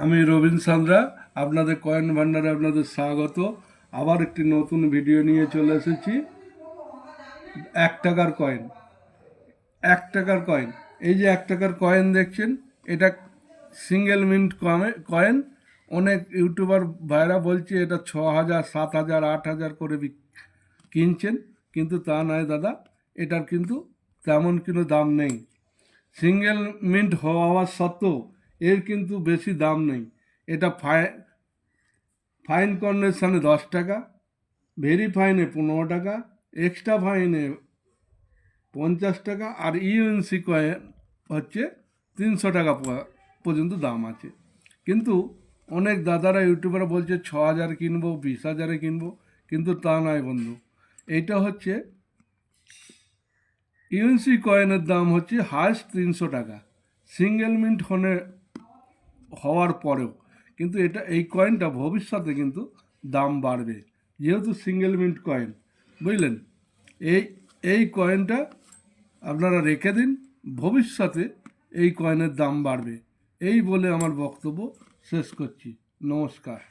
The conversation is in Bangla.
আমি রবীন সান্দ্রা, আপনাদের কয়েন ভান্ডারে আপনাদের স্বাগত। আবার একটি নতুন ভিডিও নিয়ে চলে এসেছি। 1 টাকার কয়েন, 1 টাকার কয়েন। এই যে 1 টাকার কয়েন দেখছেন, এটা সিঙ্গেল মিন্ট কয়েন। অনেক ইউটিউবার ভাইরা বলছে এটা 6,000, 7,000, 8,000 করে কিনছেন, কিন্তু তা নয় দাদা। এটার কিন্তু তেমন কোনো দাম নেই। সিঙ্গেল মিন্ট হওয়া সত্ত্বেও এর কিন্তু বেশি দাম নেই। এটা ফাইন কন্ডিশনে 10 টাকা, ভেরি ফাইনে 15 টাকা, এক্সট্রা ফাইনে 50 টাকা, আর ইউএনসি কয়েন হচ্ছে 300 টাকা পর্যন্ত দাম আছে। কিন্তু অনেক দাদারা ইউটিউবাররা বলছে 6,000 কিনবো, 20,000-এ কিনবো, কিন্তু তা নয় বন্ধু। এইটা হচ্ছে ইউএনসি কয়েনের দাম হচ্ছে হায়েস্ট 300 টাকা সিঙ্গেল মিন্ট হওয়ার পরেও। কিন্তু এই কয়েনটা ভবিষ্যতে কিন্তু দাম বাড়বে, যেহেতু সিঙ্গেল মিন্ট কয়েন, বুঝলেন। এই এই কয়েনটা আপনারা রেখে দিন, ভবিষ্যতে এই কয়েনের দাম বাড়বে। এই বলে আমার বক্তব্য শেষ করছি। নমস্কার।